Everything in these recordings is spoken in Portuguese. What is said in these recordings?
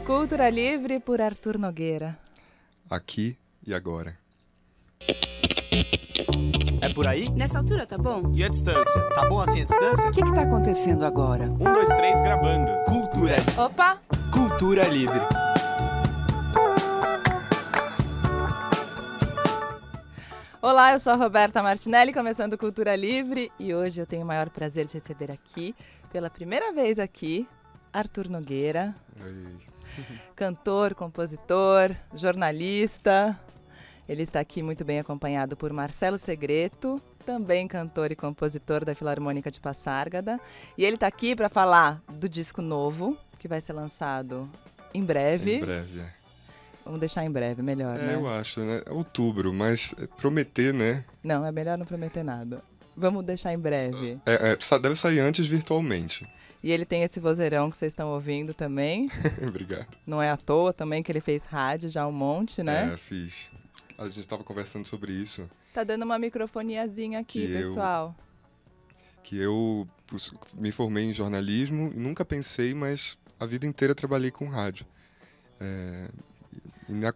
Cultura Livre por Arthur Nogueira. Aqui e agora. É por aí? Nessa altura tá bom? E a distância? Tá bom assim a distância? O que tá acontecendo agora? 1, 2, 3, gravando. Cultura. Opa! Cultura Livre. Olá, eu sou a Roberta Martinelli, começando Cultura Livre, e hoje eu tenho o maior prazer de receber aqui, pela primeira vez aqui, Arthur Nogueira. Oi. Cantor, compositor, jornalista. Ele está aqui muito bem acompanhado por Marcelo Segreto, também cantor e compositor da Filarmônica de Passárgada. E ele está aqui para falar do disco novo, que vai ser lançado em breve. Em breve, é. Vamos deixar em breve, melhor, né? Eu acho, né? Outubro, mas prometer, né? Não, é melhor não prometer nada. Vamos deixar em breve. Deve sair antes virtualmente. E ele tem esse vozeirão que vocês estão ouvindo também. Obrigado. Não é à toa também que ele fez rádio já um monte, né? Fiz. A gente estava conversando sobre isso. Tá dando uma microfoniazinha aqui, pessoal. Eu me formei em jornalismo, nunca pensei, mas a vida inteira trabalhei com rádio.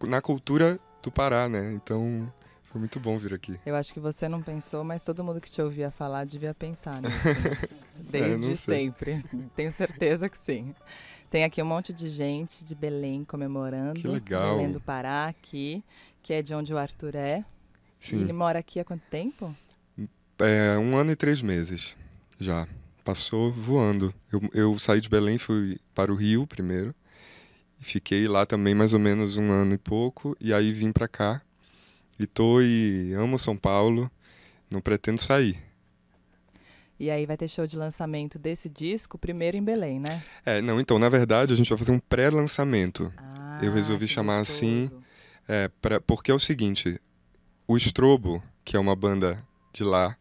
Na cultura do Pará, né? Então, foi muito bom vir aqui. Eu acho que você não pensou, mas todo mundo que te ouvia falar devia pensar nisso. Desde sempre. Tenho certeza que sim. Tem aqui um monte de gente de Belém comemorando. Que legal. Belém do Pará aqui, que é de onde o Arthur é. Sim. E ele mora aqui há quanto tempo? 1 ano e 3 meses já. Passou voando. Eu saí de Belém, fui para o Rio primeiro. Fiquei lá também mais ou menos 1 ano e pouco, e aí vim pra cá. E amo São Paulo, não pretendo sair. E aí vai ter show de lançamento desse disco, primeiro em Belém, né? Então, na verdade, a gente vai fazer um pré-lançamento. Eu resolvi chamar gostoso. assim, porque é o seguinte, o Strobo, que é uma banda de lá,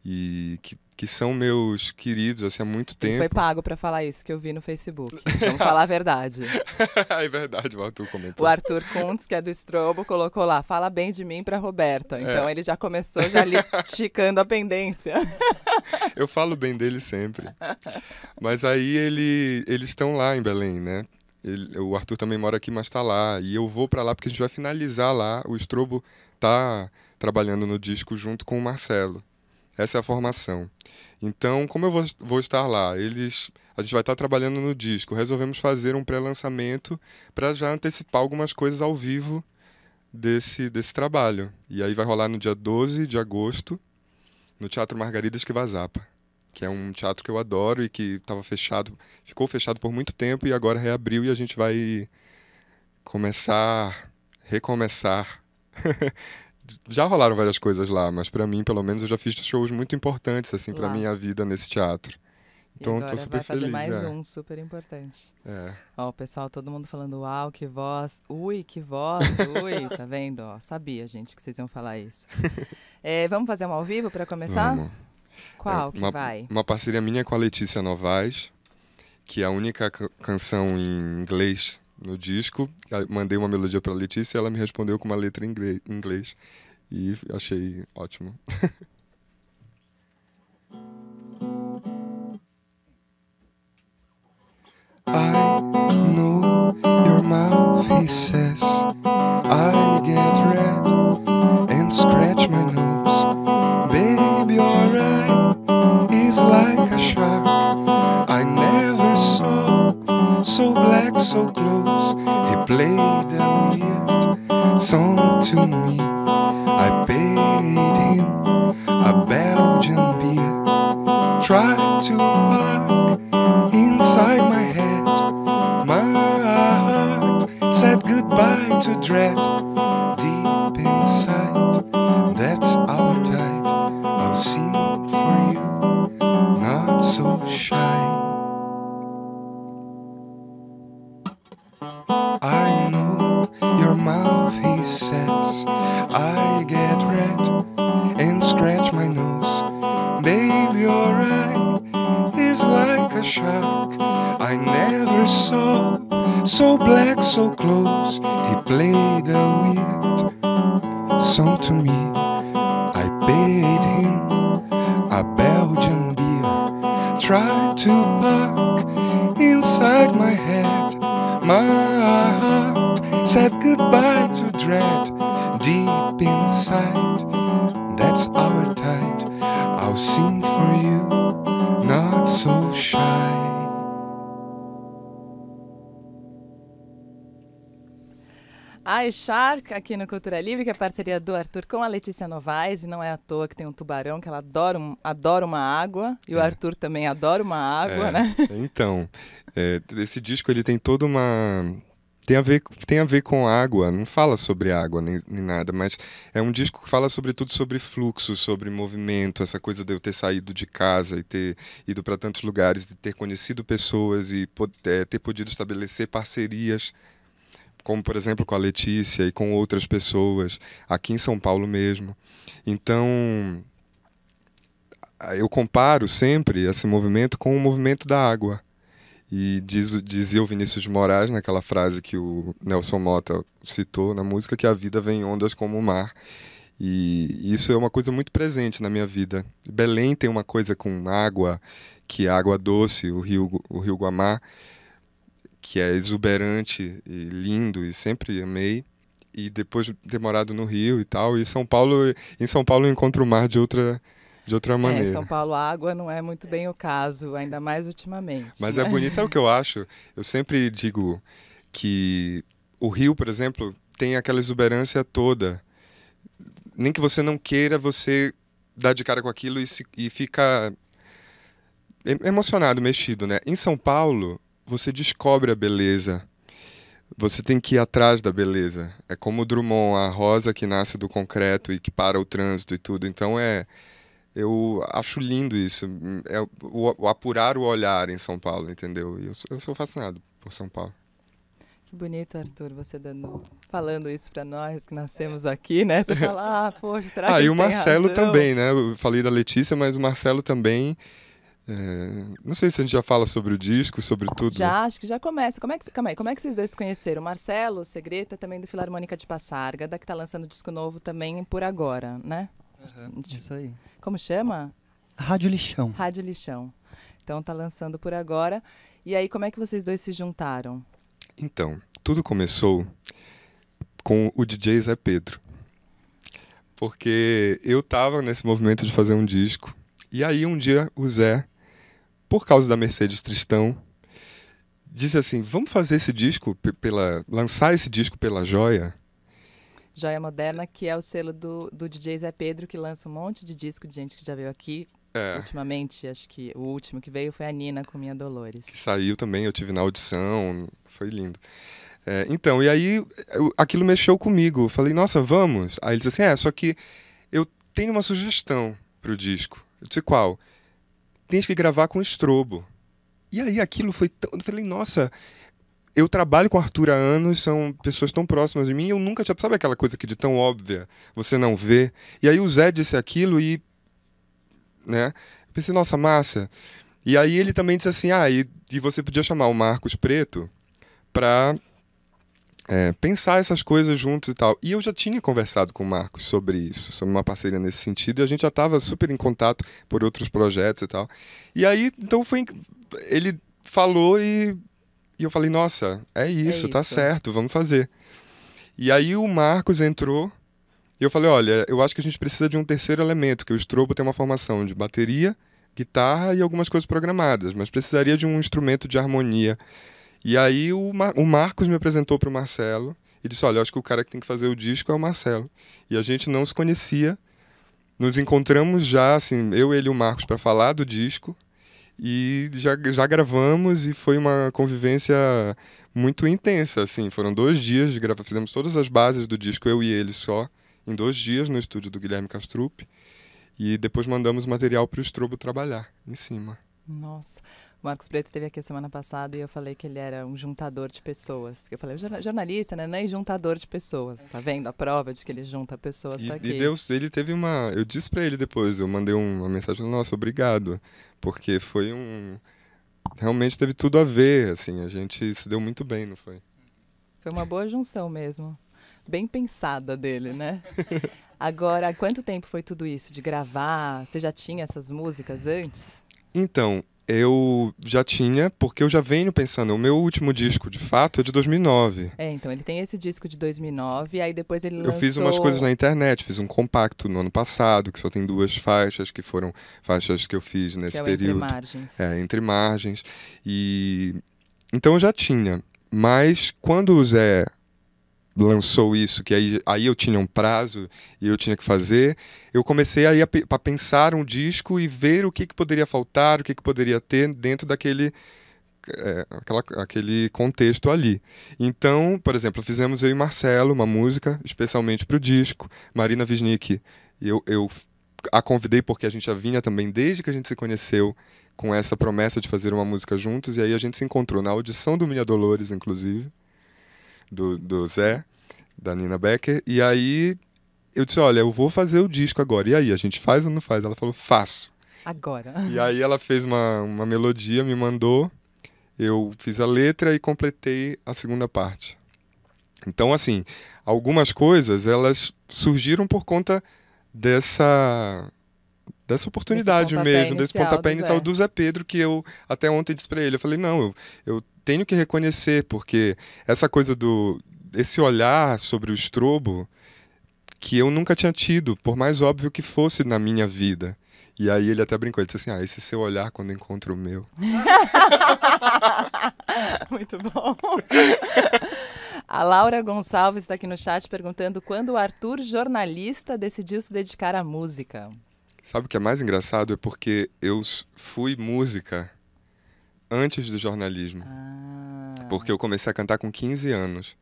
e que são meus queridos assim, há muito tempo. Ele foi pago pra falar isso, que eu vi no Facebook. Vamos falar a verdade. É verdade, o Arthur comentou. O Arthur Kuntz, que é do Strobo, colocou lá, fala bem de mim pra Roberta. Então ele já começou já liticando a pendência. Eu falo bem dele sempre. Mas aí eles estão lá em Belém, né? O Arthur também mora aqui, mas tá lá. E eu vou pra lá porque a gente vai finalizar lá. O Strobo tá trabalhando no disco junto com o Marcelo. Essa é a formação. Então, como eu vou estar lá, a gente vai estar trabalhando no disco. Resolvemos fazer um pré-lançamento para já antecipar algumas coisas ao vivo desse trabalho. E aí vai rolar no dia 12 de agosto, no Teatro Margarida Esquivazapa, que é um teatro que eu adoro e que ficou fechado por muito tempo e agora reabriu, e a gente vai recomeçar. Já rolaram várias coisas lá, mas pra mim, pelo menos, eu já fiz shows muito importantes, assim, pra minha vida nesse teatro. Então, tô super feliz. Vai fazer mais um super importante. Ó, o pessoal, todo mundo falando, uau, que voz, ui, tá vendo? Ó, sabia, gente, que vocês iam falar isso. Vamos fazer um ao vivo pra começar? Vamos. Qual que vai? Uma parceria minha com a Letícia Novaes, que é a única canção em inglês no disco. Eu mandei uma melodia pra Letícia e ela me respondeu com uma letra em inglês. E achei ótimo. I know your mouth, he says. I get red and scratch my nose. Baby, your eye is like a shark I never saw. So black, so close, he played a weird song to me. I paid him a Belgian beer. Tried to park inside my head. My heart said goodbye to dread. Deep inside, that's our tide. I'll sing for you, not so shy. I know your mouth, he says. I get red and scratch my nose. Baby, your eye is like a shark I never saw. So black, so close, he played a weird song to me. I paid him a Belgian beer. Tried to park inside my head. My said goodbye to dread deep inside. That's our tide. I'll sing for you, not so shy. A Shark aqui no Cultura Livre, que é parceria do Arthur com a Letícia Novaes, e não é à toa que tem um tubarão, que ela adora uma água, e o Arthur também adora uma água, né? Então, esse disco ele tem toda uma... Tem a ver com água, não fala sobre água nem nada, mas é um disco que fala sobretudo sobre fluxo, sobre movimento, essa coisa de eu ter saído de casa e ter ido para tantos lugares, de ter conhecido pessoas e ter podido estabelecer parcerias, como por exemplo com a Letícia e com outras pessoas, aqui em São Paulo mesmo. Então, eu comparo sempre esse movimento com o movimento da água. E dizia o Vinícius de Moraes, naquela frase que o Nelson Motta citou na música, que a vida vem em ondas como o mar. E isso é uma coisa muito presente na minha vida. Belém tem uma coisa com água, que é água doce, o rio Guamá, que é exuberante e lindo, e sempre amei. E depois de ter morado no Rio e tal, e em São Paulo eu encontro o mar de outra maneira. São Paulo, a água não é muito bem o caso, ainda mais ultimamente. Mas né? é bonito, sabe o que eu acho? Eu sempre digo que o Rio, por exemplo, tem aquela exuberância toda. Nem que você não queira, você dá de cara com aquilo e fica emocionado, mexido, né? Em São Paulo, você descobre a beleza. Você tem que ir atrás da beleza. É como o Drummond, a rosa que nasce do concreto e que para o trânsito e tudo. Então eu acho lindo isso. É o apurar o olhar em São Paulo, entendeu? E eu sou fascinado por São Paulo. Que bonito, Arthur, você falando isso para nós que nascemos aqui, né? Você fala, poxa, será que ele e o Marcelo tem razão? também, né? Eu falei da Letícia, mas o Marcelo também. Não sei se a gente já fala sobre o disco, sobre tudo. Já, acho que já começa. Calma aí, como é que vocês dois se conheceram? O Marcelo, o Segreto, é também do Filarmônica de Passárgada, que está lançando disco novo também por agora, né? Isso aí. Como chama? Rádio Lixão. Rádio Lixão. Então tá lançando por agora. E aí, como é que vocês dois se juntaram? Então, tudo começou com o DJ Zé Pedro. Porque eu tava nesse movimento de fazer um disco. E aí um dia o Zé, por causa da Mercedes Tristão, disse assim, vamos fazer esse disco, lançar esse disco pela Joia? Joia Moderna, que é o selo do DJ Zé Pedro, que lança um monte de disco de gente que já veio aqui. Ultimamente, acho que o último que veio foi a Nina com Minha Dolores. Que saiu também, eu tive na audição, foi lindo. Então, e aí aquilo mexeu comigo. Eu falei, nossa, vamos? Aí ele disse assim, só que eu tenho uma sugestão pro disco. Eu disse, qual? Tens que gravar com estrobo. E aí aquilo foi tão... Eu falei, nossa... Eu trabalho com o Arthur há anos, são pessoas tão próximas de mim, e eu nunca tinha... Sabe aquela coisa que de tão óbvia você não vê? E aí o Zé disse aquilo e... né? Eu pensei, nossa, massa. E aí ele também disse assim, e você podia chamar o Marcos Preto para pensar essas coisas juntos e tal. E eu já tinha conversado com o Marcos sobre isso, sobre uma parceria nesse sentido, e a gente já estava super em contato por outros projetos e tal. E aí, então ele falou e eu falei, nossa, é isso, tá certo, vamos fazer. E aí o Marcos entrou e eu falei, olha, eu acho que a gente precisa de um terceiro elemento, que o estrobo tem uma formação de bateria, guitarra e algumas coisas programadas, mas precisaria de um instrumento de harmonia. E aí o Marcos me apresentou para o Marcelo e disse, olha, eu acho que o cara que tem que fazer o disco é o Marcelo. E a gente não se conhecia, nos encontramos já, assim, eu, ele e o Marcos para falar do disco, e já gravamos e foi uma convivência muito intensa, assim, foram 2 dias de gravação, fizemos todas as bases do disco, eu e ele só, em 2 dias no estúdio do Guilherme Castrup, e depois mandamos o material para o Estrobo trabalhar em cima. Nossa, o Marcos Preto esteve aqui a semana passada e eu falei que ele era um juntador de pessoas. Eu falei, jornalista, né? Nem juntador de pessoas. Tá vendo? A prova de que ele junta pessoas tá aqui. E ele teve uma... Eu disse pra ele depois, eu mandei uma mensagem, nossa, obrigado. Porque foi realmente teve tudo a ver, assim, a gente se deu muito bem, não foi? Foi uma boa junção mesmo. Bem pensada dele, né? Agora, há quanto tempo foi tudo isso de gravar? Você já tinha essas músicas antes? Então, Eu já tinha, porque eu já venho pensando, o meu último disco, de fato, é de 2009. Então ele tem esse disco de 2009, aí depois ele lançou... Eu fiz umas coisas na internet, fiz um compacto no ano passado, que só tem 2 faixas, que foram faixas que eu fiz nesse que é o período. Entre Margens. Entre Margens. E então eu já tinha, mas quando o Zé lançou isso, que aí eu tinha um prazo e eu tinha que fazer, eu comecei aí a pensar um disco e ver o que poderia faltar, o que poderia ter dentro daquele aquele contexto ali. Então, por exemplo, fizemos eu e Marcelo uma música especialmente para o disco. Marina Wisnik, eu a convidei porque a gente já vinha também desde que a gente se conheceu com essa promessa de fazer uma música juntos, e aí a gente se encontrou na audição do Minha Dolores, inclusive, do Zé, da Nina Becker, e aí eu disse, olha, eu vou fazer o disco agora, e aí, a gente faz ou não faz? Ela falou, faço. Agora. E aí ela fez uma melodia, me mandou, eu fiz a letra e completei a segunda parte. Então, assim, algumas coisas, elas surgiram por conta dessa oportunidade mesmo, desse pontapé inicial do Zé Pedro, que eu até ontem disse pra ele, eu falei, não, eu tenho que reconhecer, porque essa coisa esse olhar sobre o estrobo, que eu nunca tinha tido, por mais óbvio que fosse na minha vida. E aí ele até brincou, ele disse assim, esse seu olhar quando encontra o meu. Muito bom. A Laura Gonçalves está aqui no chat perguntando quando o Arthur, jornalista, decidiu se dedicar à música. Sabe o que é mais engraçado? É porque eu fui música antes do jornalismo. Porque eu comecei a cantar com 15 anos.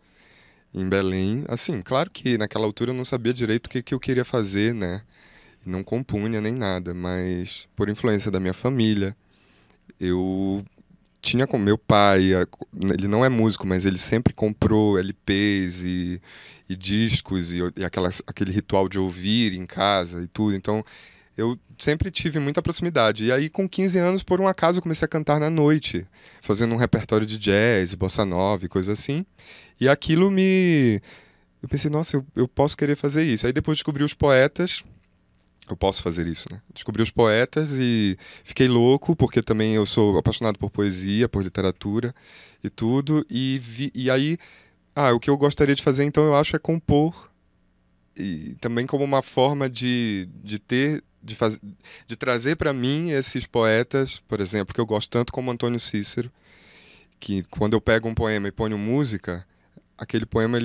Em Belém. Assim, claro que naquela altura eu não sabia direito o que eu queria fazer, né? Não compunha nem nada, mas por influência da minha família, eu tinha com meu pai, ele não é músico, mas ele sempre comprou LPs e discos e aquele ritual de ouvir em casa e tudo, então eu sempre tive muita proximidade. E aí com 15 anos, por um acaso, eu comecei a cantar na noite, fazendo um repertório de jazz, bossa nova e coisa assim, e aquilo eu pensei, nossa, eu posso querer fazer isso. Aí depois descobri os Poetas. Eu posso fazer isso, né? Descobri os Poetas e fiquei louco, porque também eu sou apaixonado por poesia, por literatura e tudo. E aí, o que eu gostaria de fazer, então, eu acho, é compor. E também como uma forma de trazer para mim esses poetas, por exemplo, que eu gosto tanto, como Antônio Cícero, que quando eu pego um poema e ponho música, aquele poema,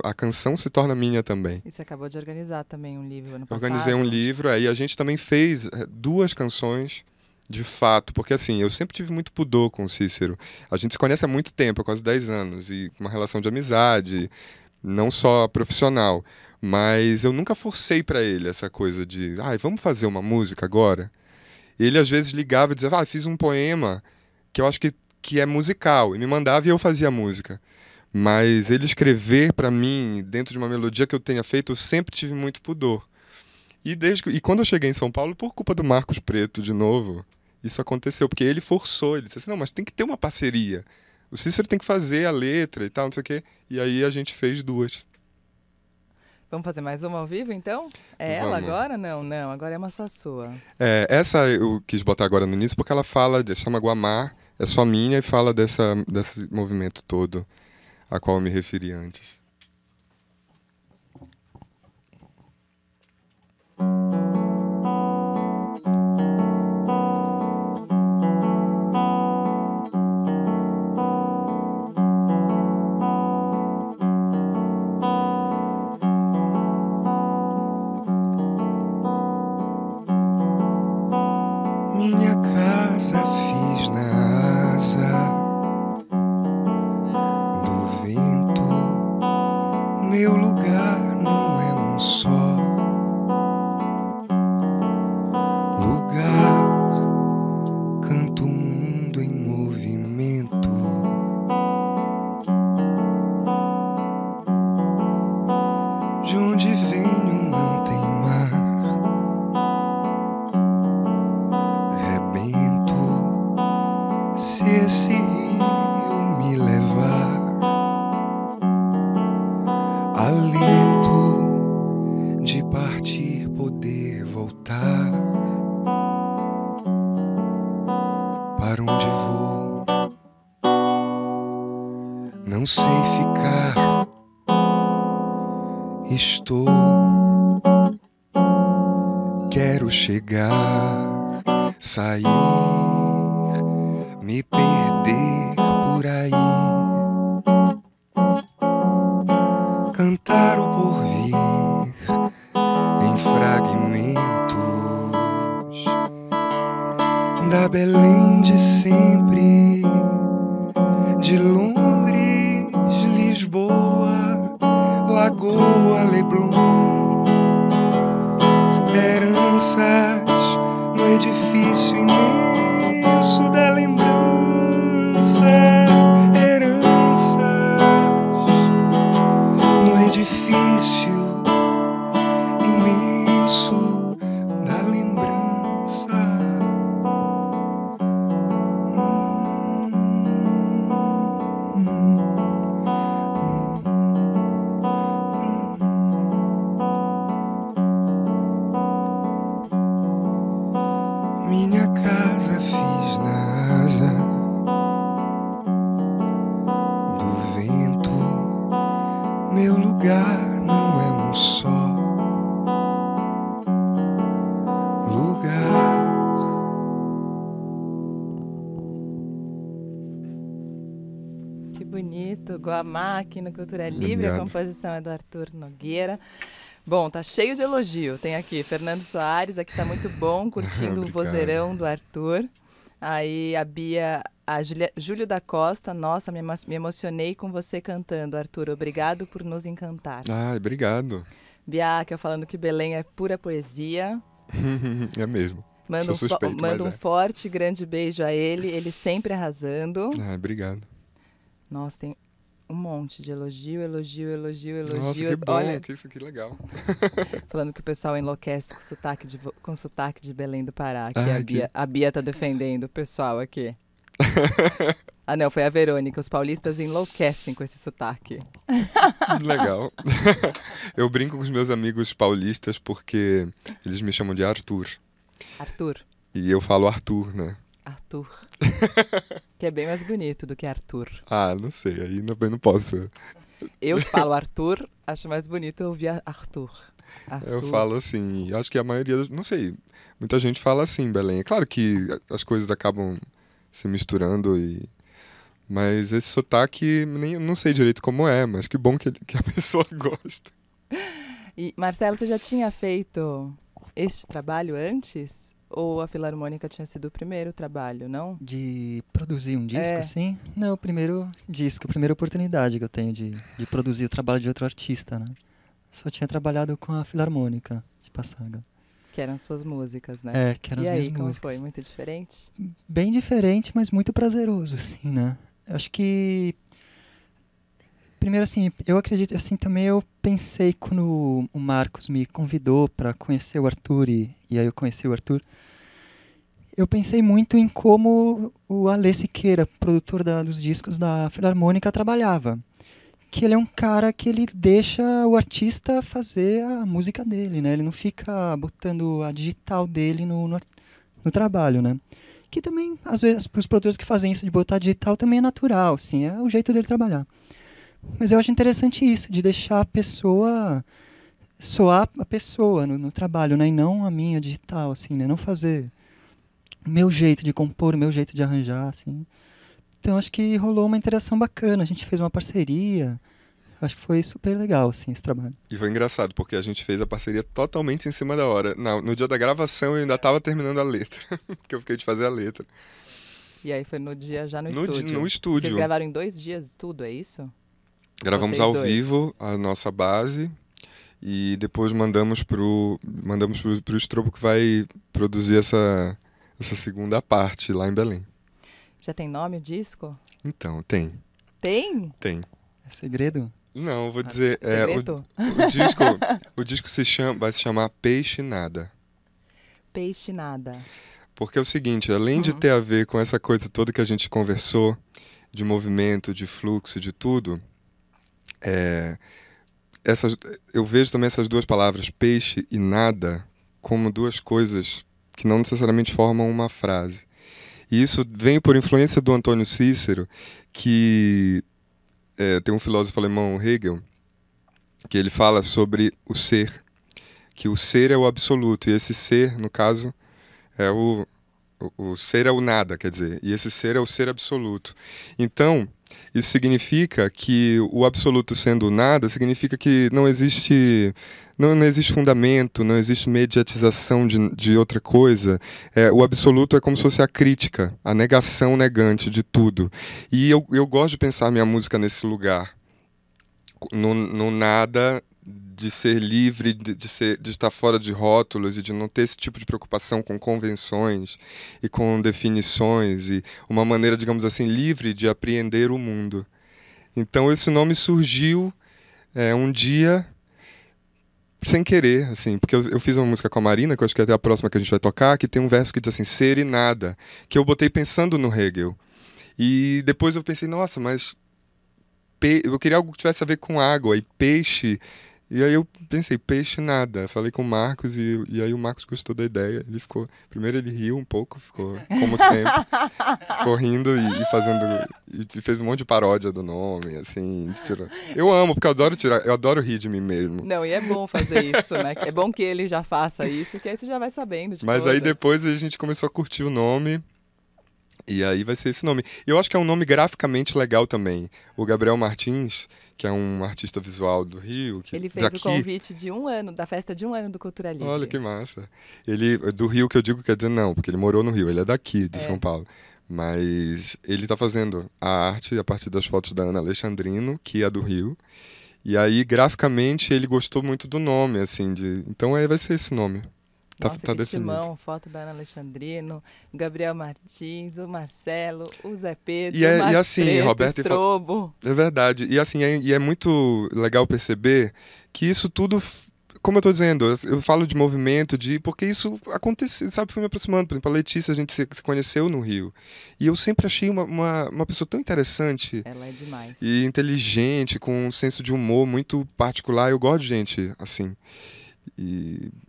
a canção se torna minha também. E você acabou de organizar também um livro ano passado. Organizei um livro, aí a gente também fez 2 canções, de fato, porque assim, eu sempre tive muito pudor com o Cícero. A gente se conhece há muito tempo, há quase 10 anos, e uma relação de amizade, não só profissional, mas eu nunca forcei para ele essa coisa de, vamos fazer uma música agora? Ele às vezes ligava e dizia, fiz um poema que eu acho que é musical, e me mandava e eu fazia música. Mas ele escrever para mim, dentro de uma melodia que eu tenha feito, eu sempre tive muito pudor. E quando eu cheguei em São Paulo, por culpa do Marcos Preto, de novo, isso aconteceu, porque ele forçou, ele disse assim, não, mas tem que ter uma parceria. O Cícero tem que fazer a letra e tal, não sei o quê. E aí a gente fez 2. Vamos fazer mais uma ao vivo, então? Ela agora? Não, agora é uma só sua. Essa eu quis botar agora no início, porque ela chama Guamá, é só minha, e fala desse movimento todo a qual eu me referi antes. Minha casa fiz na asa do vento, não sei ficar. Estou, quero chegar, sair, me perder por aí, cantar o porvir em fragmentos da Belém de sempre, de Londres, Lisboa, Lagoa, Leblon, heranças no edifício imenso da lembrança, heranças no edifício imenso da lembrança. Minha casa fiz na asa do vento. Meu lugar não é um só lugar. Que bonito. Guamá aqui no Cultura Livre. A Obrigado. composição é do Arthur Nogueira. Bom, tá cheio de elogio. Tem aqui Fernando Soares, aqui tá muito bom, curtindo o Obrigado. vozeirão do Arthur. Aí a Bia, Júlio da Costa, nossa, me emocionei com você cantando, Arthur. Obrigado por nos encantar. Ah, obrigado. Biaca falando que Belém é pura poesia. É mesmo. Manda, Sou suspeito, manda um mas é. forte, grande beijo a ele sempre arrasando. Ah, obrigado. Nossa, tem um monte de elogio. Nossa, que bom, Olha, que legal. falando que o pessoal enlouquece com sotaque de Belém do Pará. Aqui Ai, a Bia tá defendendo o pessoal aqui. Ah, não, foi a Verônica. Os paulistas enlouquecem com esse sotaque. Legal. Eu brinco com os meus amigos paulistas porque eles me chamam de Arthur. Arthur. E eu falo Arthur, né? Arthur. Que é bem mais bonito do que Arthur. Ah, não sei, aí não posso. Eu que falo Arthur, acho mais bonito ouvir Arthur. Eu falo assim, acho que a maioria, não sei, muita gente fala assim em Belém. É claro que as coisas acabam se misturando, mas esse sotaque, nem, não sei direito como é, mas que bom que a pessoa gosta. E, Marcelo, você já tinha feito este trabalho antes? Ou a Filarmônica tinha sido o primeiro trabalho, não? De produzir um disco, É. assim? Não, o primeiro disco, a primeira oportunidade que eu tenho de produzir o trabalho de outro artista, né? Só tinha trabalhado com a Filarmônica de Passarga. Que eram suas músicas, né? É, que eram E as aí, minhas como músicas. foi? Muito diferente? Bem diferente, mas muito prazeroso, assim, né? Eu acho que... Primeiro, assim, eu acredito, assim, também eu pensei quando o Marcos me convidou para conhecer o Arthur, e aí eu conheci o Arthur, eu pensei muito em como o Alê Siqueira, produtor dos discos da Filarmônica, trabalhava. Que ele é um cara que ele deixa o artista fazer a música dele, né? Ele não fica botando a digital dele no trabalho, né? Que também, às vezes, os produtores que fazem isso de botar digital também é natural, assim, é o jeito dele trabalhar. Mas eu acho interessante isso, de deixar a pessoa soar a pessoa no trabalho, né? E não a minha digital, assim, né? Não fazer o meu jeito de compor, o meu jeito de arranjar, assim. Então acho que rolou uma interação bacana, a gente fez uma parceria, acho que foi super legal, assim, esse trabalho. E foi engraçado, porque a gente fez a parceria totalmente em cima da hora. No dia da gravação eu ainda estava terminando a letra, porque eu fiquei de fazer a letra. E aí foi no dia já no No estúdio? estúdio. Vocês gravaram em 2 dias tudo, é isso? Gravamos Vocês ao dois. vivo a nossa base e depois mandamos pro Estrobo, que vai produzir essa segunda parte lá em Belém. Já tem nome o disco? Então, tem. Tem? É segredo? Não, eu vou dizer, Segredo? o disco vai se chamar Peixe Nada. Peixe Nada. Porque é o seguinte, além de ter a ver com essa coisa toda que a gente conversou, de movimento, de fluxo, de tudo, eu vejo também essas duas palavras, peixe e nada, como duas coisas que não necessariamente formam uma frase. E isso vem por influência do Antônio Cícero, que tem um filósofo alemão, Hegel, que ele fala sobre o ser, que o ser é o absoluto, e esse ser, no caso, é o ser é o nada, quer dizer, e esse ser é o ser absoluto. Então, isso significa que o absoluto sendo o nada, significa que não existe fundamento, não existe mediatização de outra coisa. O absoluto é como se fosse a crítica, a negação negante de tudo. E eu gosto de pensar minha música nesse lugar, no nada, de ser livre, de estar fora de rótulos e de não ter esse tipo de preocupação com convenções e com definições e uma maneira, digamos assim, livre de apreender o mundo. Então esse nome surgiu um dia sem querer, assim, porque eu fiz uma música com a Marina, que eu acho que é até a próxima que a gente vai tocar, que tem um verso que diz assim, ser e nada, que eu botei pensando no Hegel. E depois eu pensei, nossa, mas eu queria algo que tivesse a ver com água e peixe. E aí eu pensei, peixe nada. Falei com o Marcos e aí o Marcos gostou da ideia. Ele ficou. Primeiro ele riu um pouco, ficou como sempre. Ficou rindo e fazendo. E fez um monte de paródia do nome, assim. Eu amo, porque eu adoro rir de mim mesmo. Não, e é bom fazer isso, né? É bom que ele já faça isso, que aí você já vai sabendo de Mas todas. aí depois a gente começou a curtir o nome. E aí vai ser esse nome. Eu acho que é um nome graficamente legal também. O Gabriel Martins, que é um artista visual do Rio. Ele fez o convite de 1 ano, da festa de 1 ano do Cultura Livre. Olha que massa. Ele, do Rio que eu digo, quer dizer não, porque ele morou no Rio. Ele é daqui, de São Paulo. Mas ele está fazendo a arte a partir das fotos da Ana Alexandrino, que é do Rio. E aí, graficamente, ele gostou muito do nome, assim. Então vai ser esse nome. Nossa, tá que definido. timão, foto da Ana Alexandrino, o Gabriel Martins, o Marcelo, o Zé Pedro, e o Marcos assim, Preto, Roberto o Strobo. É verdade. E assim, é muito legal perceber que isso tudo, como eu tô dizendo, eu falo de movimento, porque isso aconteceu, sabe, foi me aproximando. Por exemplo, a Letícia, a gente se conheceu no Rio. E eu sempre achei uma pessoa tão interessante. Ela é demais. E inteligente, com um senso de humor muito particular. Eu gosto de gente assim.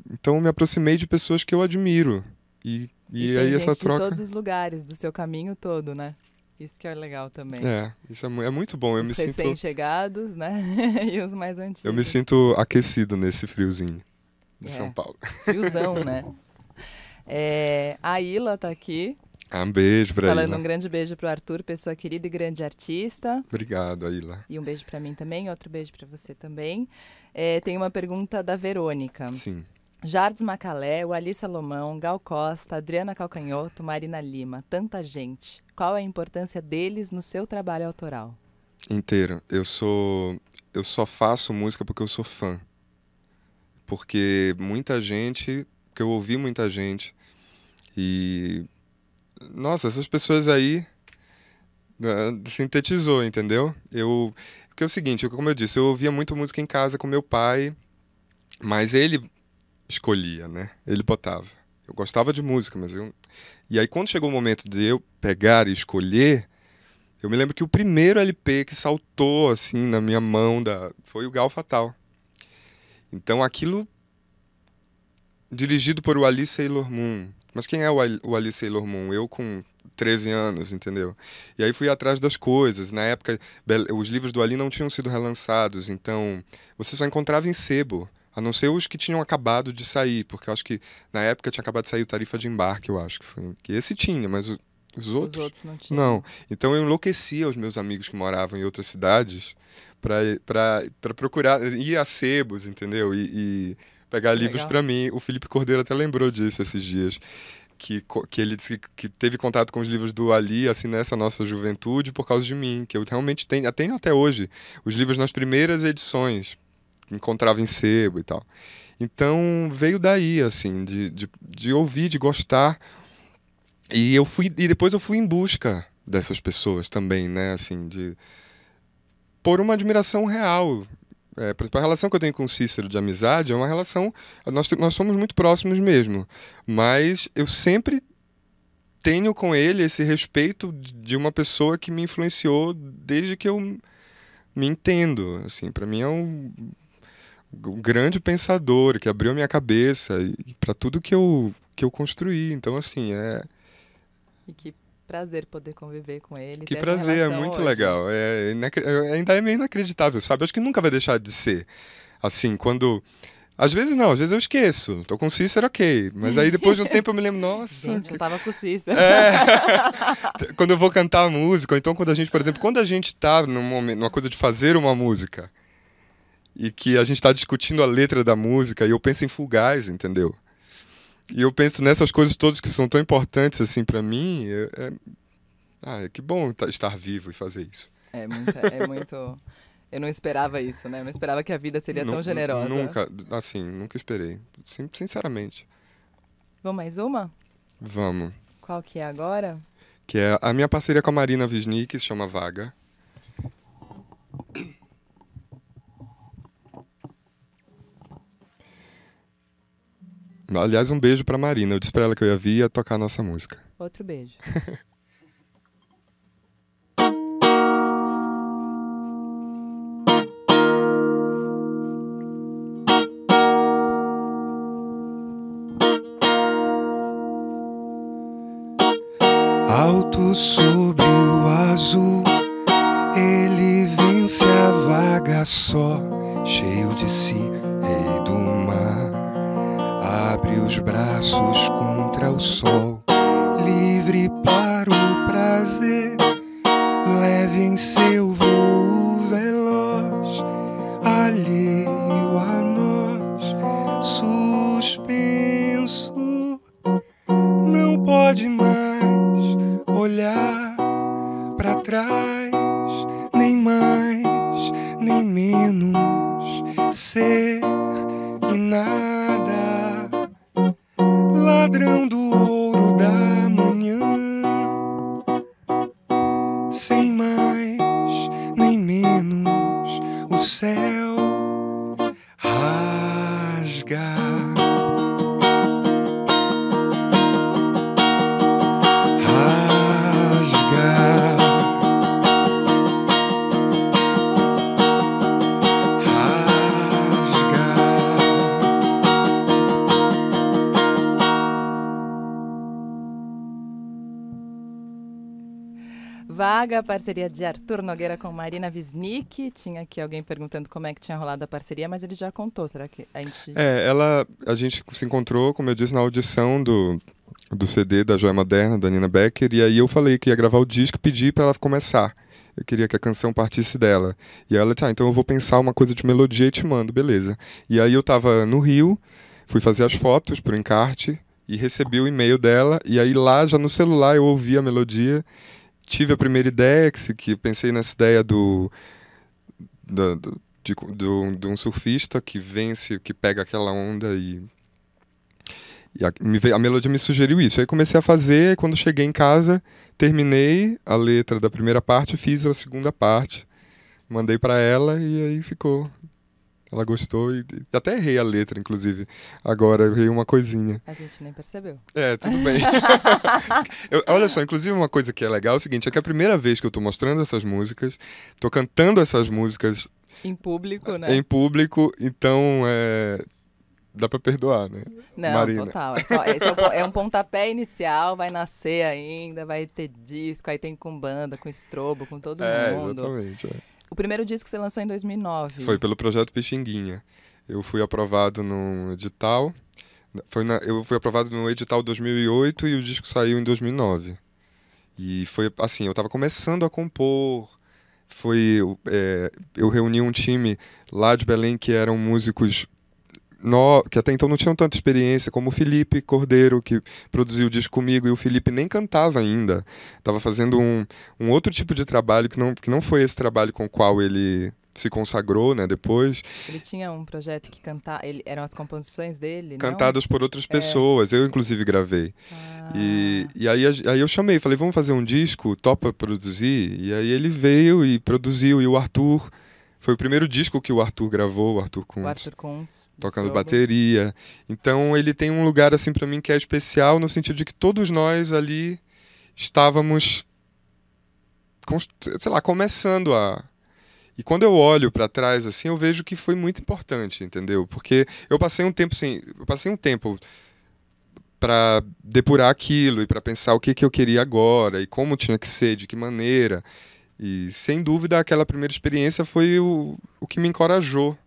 Então eu me aproximei de pessoas que eu admiro. E aí essa troca. De todos os lugares, do seu caminho todo, né? Isso que é legal também. Isso é muito bom. Os recém-chegados, né? E os mais antigos. Eu me sinto aquecido nesse friozinho de São Paulo. Friozão, né? A Ila tá aqui. Um beijo pra Falando Ila. Um grande beijo pro Arthur, pessoa querida e grande artista. Obrigado, Ila. E um beijo pra mim também, outro beijo pra você também. Tem uma pergunta da Verônica. Sim. Jardim Macalé, o Ali Salomão, Gal Costa, Adriana Calcanhoto, Marina Lima, tanta gente. Qual é a importância deles no seu trabalho autoral? Inteiro. Eu só faço música porque eu sou fã. Porque eu ouvi muita gente e nossa, essas pessoas aí sintetizou, entendeu? Porque é o seguinte, como eu disse, eu ouvia muito música em casa com meu pai, mas ele escolhia, né? Ele botava. Eu gostava de música, mas E aí quando chegou o momento de eu pegar e escolher, eu me lembro que o primeiro LP que saltou assim na minha mão foi o Gal Fatal. Então aquilo dirigido por o Ali Sailor Moon. Mas quem é o Ali Sailor Moon? Eu com 13 anos, entendeu? E aí fui atrás das coisas. Na época, os livros do Ali não tinham sido relançados, então você só encontrava em sebo, a não ser os que tinham acabado de sair, porque eu acho que na época tinha acabado de sair o Tarifa de Embarque, eu acho que foi. Que esse tinha, mas os outros... Os outros não tinham. Não. Então eu enlouquecia os meus amigos que moravam em outras cidades para procurar, ir a sebos, entendeu? E pegar livros para mim. O Felipe Cordeiro até lembrou disso esses dias. Que ele disse que teve contato com os livros do Ali, assim, nessa nossa juventude, por causa de mim. Que eu realmente tenho até hoje. Os livros nas primeiras edições, que encontrava em sebo e tal. Então, veio daí, assim, de ouvir, de gostar. E depois eu fui em busca dessas pessoas também, né? Assim, por uma admiração real. Por exemplo, a relação que eu tenho com o Cícero de amizade é uma relação... Nós somos muito próximos mesmo. Mas eu sempre tenho com ele esse respeito de uma pessoa que me influenciou desde que eu me entendo. Assim, para mim é um grande pensador que abriu a minha cabeça para tudo que eu construí. Então, assim, E que prazer poder conviver com ele. Que ter essa prazer, é relação muito hoje. legal. Ainda é meio inacreditável, sabe? Acho que nunca vai deixar de ser. Assim, quando... Às vezes não, às vezes eu esqueço. Tô com o Cícero, ok. Mas aí depois de um tempo eu me lembro, nossa... Gente, eu tava com o Cícero. Quando eu vou cantar a música, ou então quando a gente, por exemplo, quando a gente tá numa coisa de fazer uma música e que a gente tá discutindo a letra da música e eu penso em Fugaz, entendeu? E eu penso nessas coisas todas que são tão importantes assim pra mim, que bom estar vivo e fazer isso. É muito... Eu não esperava isso, né? Eu não esperava que a vida seria tão generosa. Nunca esperei. Sinceramente. Vamos mais uma? Vamos. Qual que é agora? Que é a minha parceria com a Marina Wisnik, que se chama Vaga. Aliás, um beijo pra Marina. Eu disse pra ela que eu ia vir e ia tocar a nossa música. Outro beijo. Alto sobre o azul, ele vence a vaga só, cheio de si, rei do mar. Abre os braços contra o sol, livre para o prazer, leve em seu voo veloz, alheio a nós, suspenso, não pode mais olhar pra trás, nem mais, nem menos, ser e nada, ladrão do ouro da manhã, sem mais, nem menos, o céu rasga. Vaga, parceria de Arthur Nogueira com Marina Wisnik. Tinha aqui alguém perguntando como é que tinha rolado a parceria, mas ele já contou. Será que a gente... A gente se encontrou, como eu disse, na audição do CD da Joia Moderna, da Nina Becker, e aí eu falei que ia gravar o disco e pedi para ela começar. Eu queria que a canção partisse dela. E ela disse, então eu vou pensar uma coisa de melodia e te mando, beleza. E aí eu tava no Rio, fui fazer as fotos pro encarte e recebi o e-mail dela, e aí lá, já no celular, eu ouvi a melodia. Tive a primeira ideia, que pensei nessa ideia de um surfista que vence, que pega aquela onda a melodia me sugeriu isso. Aí comecei a fazer, quando cheguei em casa, terminei a letra da primeira parte, fiz a segunda parte, mandei para ela e aí ficou. Ela gostou e até errei a letra, inclusive. Agora eu errei uma coisinha. A gente nem percebeu. Tudo bem. Olha só, inclusive uma coisa que é legal é o seguinte, é que é a primeira vez que eu tô mostrando essas músicas, tô cantando essas músicas... Em público, né? Em público, então dá pra perdoar, né? Não, Marina. Total. É um pontapé inicial, vai nascer ainda, vai ter disco, aí tem com banda, com estrobo, com todo mundo. Exatamente. O primeiro disco você lançou em 2009. Foi pelo projeto Pixinguinha. Eu fui aprovado no edital. Eu fui aprovado no edital 2008 e o disco saiu em 2009. E foi assim, eu estava começando a compor. Eu reuni um time lá de Belém que eram músicos que até então não tinham tanta experiência, como o Felipe Cordeiro, que produziu o disco comigo, e o Felipe nem cantava ainda. Estava fazendo um outro tipo de trabalho que não foi esse trabalho com o qual ele se consagrou, né, depois. Ele tinha um projeto que cantava, eram as composições dele, cantadas por outras pessoas, eu inclusive gravei. E aí eu chamei, falei, vamos fazer um disco, topa produzir? E aí ele veio e produziu, e o Arthur... Foi o primeiro disco que o Arthur gravou, o Arthur Kuntz, tocando bateria. Então ele tem um lugar assim para mim que é especial no sentido de que todos nós ali estávamos, sei lá, começando a... E quando eu olho para trás assim, eu vejo que foi muito importante, entendeu? Porque eu passei um tempo para depurar aquilo e para pensar o que eu queria agora e como tinha que ser, de que maneira. E, sem dúvida, aquela primeira experiência foi o que me encorajou.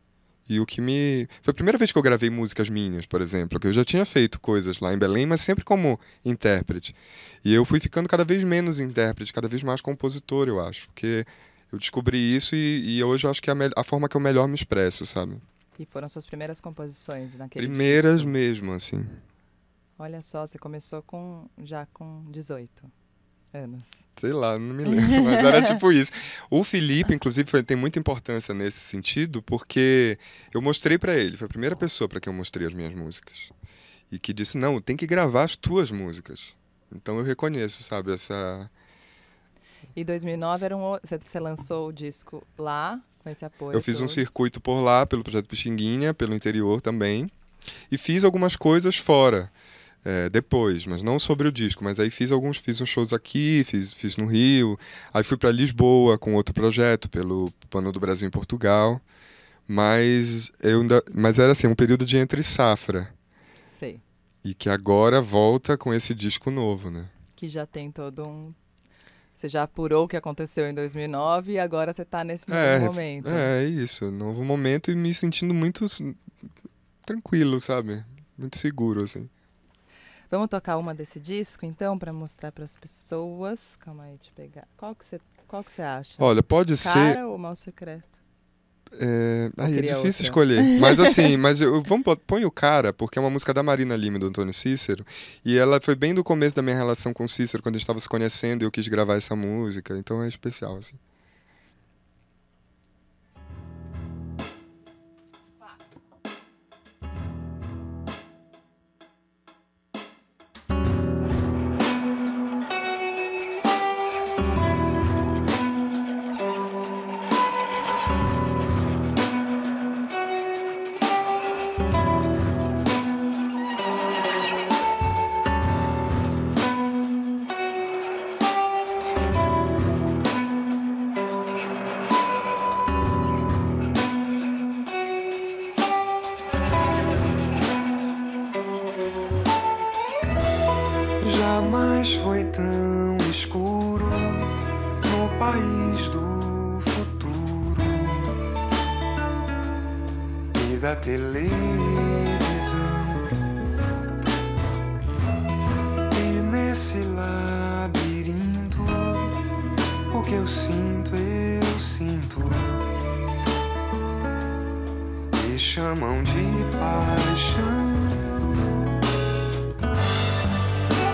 E o que me... Foi a primeira vez que eu gravei músicas minhas, por exemplo, que eu já tinha feito coisas lá em Belém, mas sempre como intérprete. E eu fui ficando cada vez menos intérprete, cada vez mais compositor, eu acho. Porque eu descobri isso e hoje eu acho que é a forma que eu melhor me expresso, sabe? E foram suas primeiras composições naquele Primeiras disco? mesmo, assim. Olha só, você começou já com 18 anos. Sei lá, não me lembro, mas era tipo isso. O Felipe, inclusive, tem muita importância nesse sentido, porque eu mostrei pra ele, foi a primeira pessoa pra quem eu mostrei as minhas músicas. E que disse, não, tem que gravar as tuas músicas. Então eu reconheço, sabe, essa... E 2009 você lançou o disco lá, com esse apoio Eu fiz um todo. circuito por lá, pelo Projeto Pixinguinha, pelo interior também. E fiz algumas coisas fora, depois, mas não sobre o disco. Mas aí fiz uns shows aqui, fiz no Rio. Aí fui para Lisboa com outro projeto, pelo Pano do Brasil em Portugal. Mas era assim, um período de entre safra. Sei. E que agora volta com esse disco novo, né? Que já tem todo um... Você já apurou o que aconteceu em 2009 e agora você está nesse novo momento. É isso, novo momento e me sentindo muito tranquilo, sabe? Muito seguro, assim. Vamos tocar uma desse disco, então, para mostrar para as pessoas. Calma aí, deixa eu pegar. Qual que você acha? Olha, pode ser... Cara ou Mal Secreto? É difícil outra? escolher. Mas assim, põe o Cara, porque é uma música da Marina Lima e do Antônio Cícero. E ela foi bem do começo da minha relação com o Cícero, quando a gente estava se conhecendo e eu quis gravar essa música. Então é especial, assim. Jamais foi tão escuro no país do futuro e da televisão. E nesse labirinto, o que eu sinto, e chamam de paixão.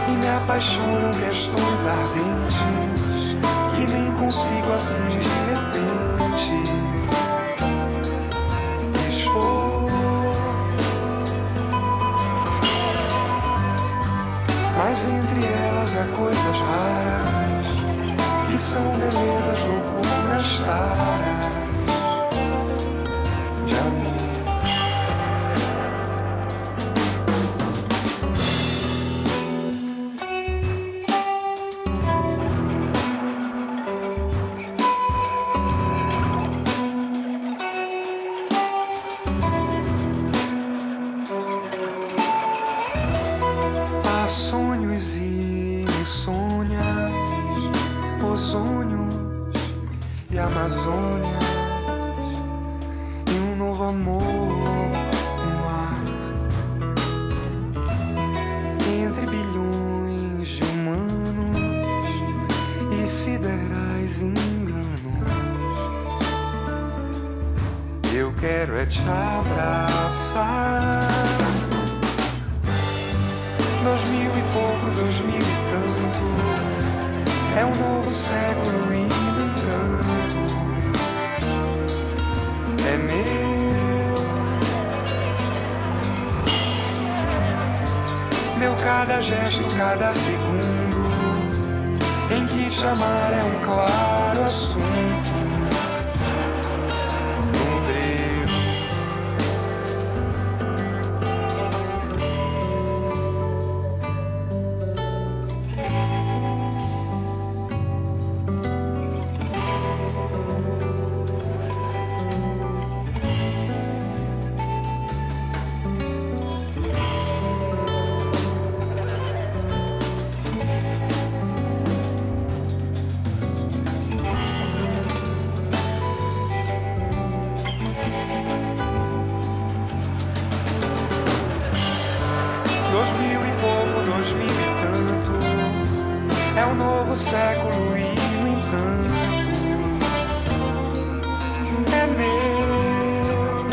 E me apaixonam questões ardentes que nem consigo assim de repente expor. Mas entre elas há coisas raras que são belezas, loucuras, taras de amor. Sonhos e insônias, ozônios e Amazônias, e um novo amor no ar. Entre bilhões de humanos e siderais enganos, eu quero é te abraçar. 2000 e pouco, 2000 e tanto, é um novo século e no entanto é meu cada gesto, cada segundo em que te amar é um claro assunto. século e, no entanto, é meu.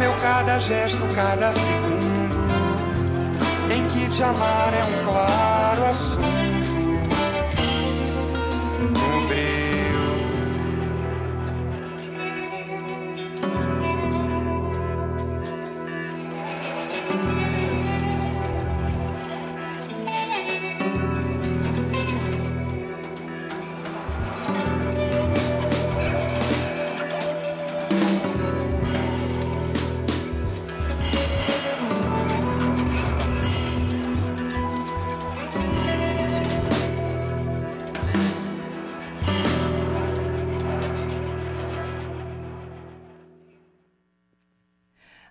Meu cada gesto, cada segundo em que te amar é um claro assunto no breu.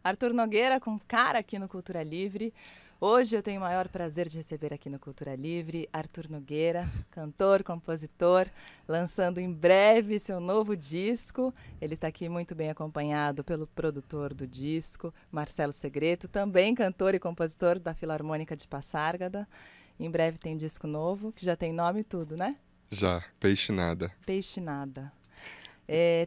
Arthur Nogueira com cara aqui no Cultura Livre. Hoje eu tenho o maior prazer de receber aqui no Cultura Livre Arthur Nogueira, cantor, compositor, lançando em breve seu novo disco. Ele está aqui muito bem acompanhado pelo produtor do disco, Marcelo Segreto, também cantor e compositor da Filarmônica de Passárgada. Em breve tem disco novo, que já tem nome e tudo, né? Já, Peixe Nada. Peixe Nada.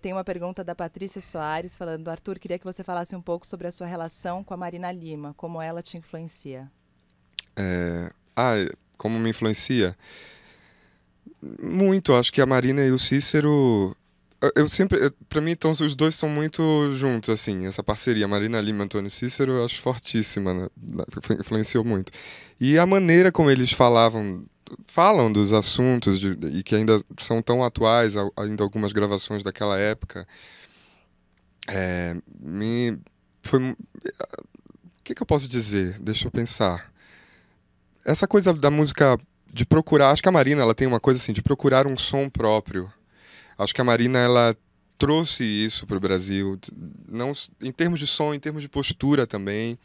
Tem uma pergunta da Patrícia Soares falando: Arthur, queria que você falasse um pouco sobre a sua relação com a Marina Lima, como ela te influencia. Como me influencia? Muito, acho que a Marina e o Cícero, pra mim, então, os dois são muito juntos, assim, essa parceria, Marina Lima e Antônio Cícero, eu acho fortíssima, né? Influenciou muito. E a maneira como eles falam dos assuntos e que ainda são tão atuais, ainda algumas gravações daquela época, o que eu posso dizer? Deixa eu pensar. Essa coisa da música de procurar, acho que a Marina ela tem uma coisa assim de procurar um som próprio. Acho que a Marina ela trouxe isso para o Brasil, não em termos de som, em termos de postura também,